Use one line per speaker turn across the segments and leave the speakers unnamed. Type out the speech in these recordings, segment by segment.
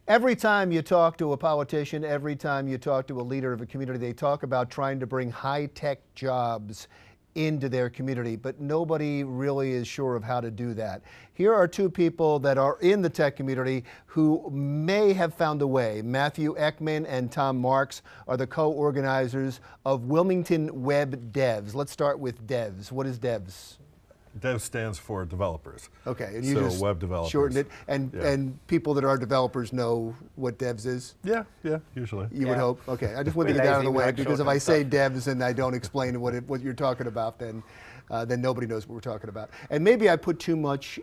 Every time you talk to a politician, every time you talk to a leader of a community, they talk about trying to bring high-tech jobs into their community, but nobody really is sure of how to do that. Here are two people that are in the tech community who may have found a way. Matthew Eckman and Tom Marks are the co-organizers of Wilmington Web Devs. Let's start with Devs. What is Devs?
Dev stands for developers.
Okay, and you
so
just
web developers.
shortened it, and people that are developers know what Devs is?
Yeah, usually.
You would hope? Okay, I just wanted to get that out of the way, because if I say Devs and I don't explain what you're talking about, then nobody knows what we're talking about. And maybe I put too much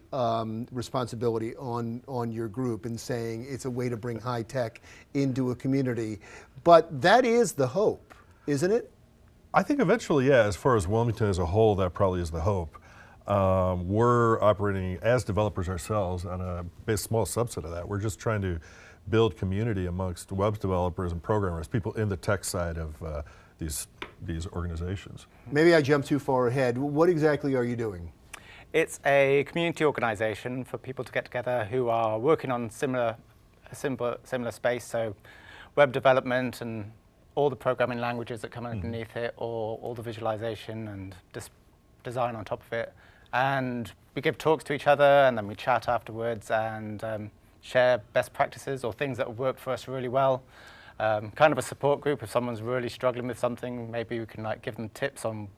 responsibility on your group in saying it's a way to bring high tech into a community, but that is the hope, isn't it?
I think eventually, yeah, as far as Wilmington as a whole, that probably is the hope. We're operating as developers ourselves on a small subset of that. We're just trying to build community amongst web developers and programmers, people in the tech side of these organizations.
Maybe I jumped too far ahead. What exactly are you doing?
It's a community organization for people to get together who are working on similar space, so web development and all the programming languages that come underneath it, or all the visualization and design on top of it. And we give talks to each other, and then we chat afterwards and share best practices or things that have worked for us really well. Kind of a support group. If someone's really struggling with something, maybe we can give them tips on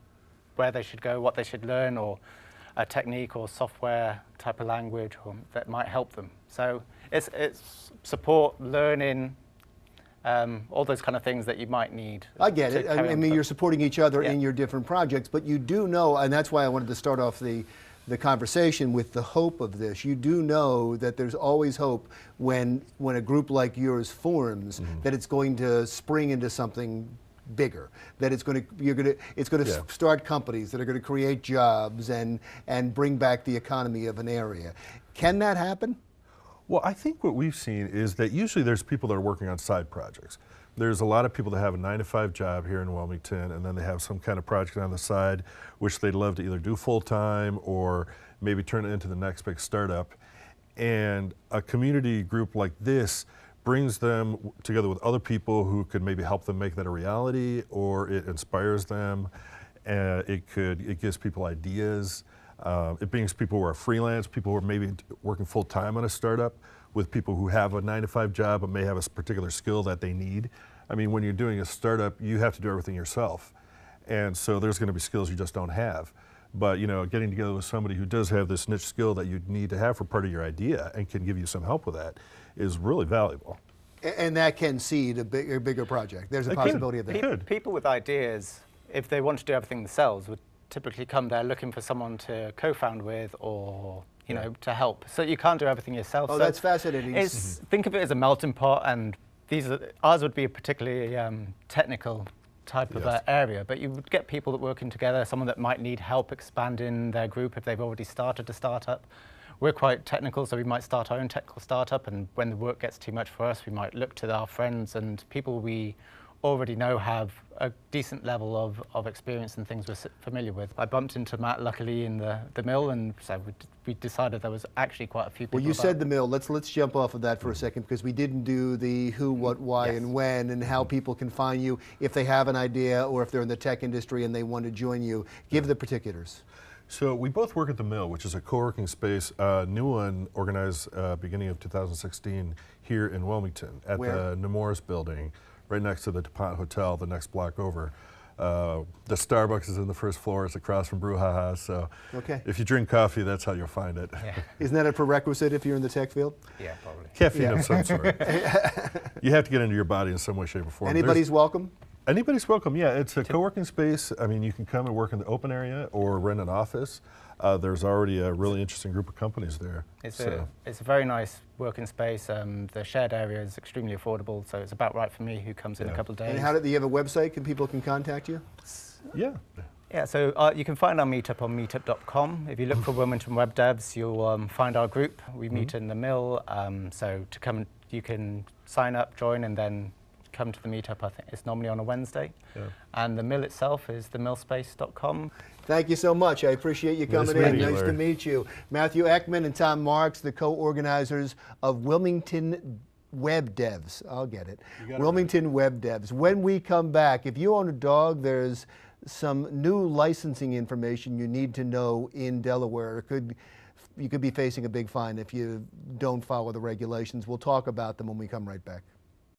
where they should go, what they should learn, or a technique or software type of language that might help them. So it's support, learning, all those kind of things that you might need.
I get it. I mean, you're supporting each other in your different projects, but you do know, and that's why I wanted to start off the conversation with the hope of this. You do know that there's always hope when a group like yours forms, that it's going to spring into something bigger, that it's going to start companies that are going to create jobs and bring back the economy of an area. Can that happen?
Well, I think what we've seen is that usually there's people that are working on side projects. There's a lot of people that have a 9-to-5 job here in Wilmington, and then they have some kind of project on the side which they'd love to either do full-time or maybe turn it into the next big startup. And a community group like this brings them together with other people who could maybe help them make that a reality, or it inspires them. It gives people ideas. It brings people who are freelance, people who are maybe working full-time on a startup, with people who have a 9-to-5 job but may have a particular skill that they need. I mean, when you're doing a startup, you have to do everything yourself. And so there's going to be skills you just don't have. But getting together with somebody who does have this niche skill that you need to have for part of your idea and can give you some help with that is really valuable.
And that can seed a bigger project. There's a possibility of that.
People with ideas, if they want to do everything themselves, would typically come there looking for someone to co-found with, or to help. So you can't do everything yourself.
Oh,
so
that's fascinating.
Think of it as a melting pot, and ours would be a particularly technical type of area, but you would get people that working together, someone that might need help expanding their group if they've already started a startup. We're quite technical, so we might start our own technical startup, and when the work gets too much for us, we might look to our friends and people we already know have a decent level of experience and things we're familiar with. I bumped into Matt luckily in the mill, and so we decided there was actually quite a few people.
Well, you said the mill. Let's jump off of that for a second, because we didn't do the who, what, why, and when, and how people can find you if they have an idea or if they're in the tech industry and they want to join you. Give the particulars.
So we both work at the Mill, which is a co-working space, new one organized beginning of 2016 here in Wilmington at the Nemours building, right next to the DuPont Hotel, the next block over. The Starbucks is in the first floor. It's across from Brouhaha. So if you drink coffee, that's how you'll find it.
Yeah.
Isn't that a prerequisite if you're in the tech field?
Yeah, probably.
Caffeine of some sort. You have to get into your body in some way, shape, or form.
Anybody's welcome?
Anybody's welcome, yeah. It's a co-working space. I mean, you can come and work in the open area or rent an office. There's already a really interesting group of companies there.
It's a very nice working space. The shared area is extremely affordable, so it's about right for me, who comes in a couple of days.
And do you have a website? People can contact you?
Yeah.
Yeah, so you can find our meetup on meetup.com. If you look for Wilmington Web Devs, you'll find our group. We meet in the Mill, so to come, you can sign up, join, and then come to the meetup. I think it's normally on a Wednesday. Yeah. And the Mill itself is themillspace.com.
Thank you so much. I appreciate you coming in. Nice to meet you. Matthew Eckman and Tom Marks, the co-organizers of Wilmington web devs. I'll get it.
You got it
Wilmington web devs. When we come back, if you own a dog, there's some new licensing information you need to know in Delaware. You could be facing a big fine if you don't follow the regulations. We'll talk about them when we come right back.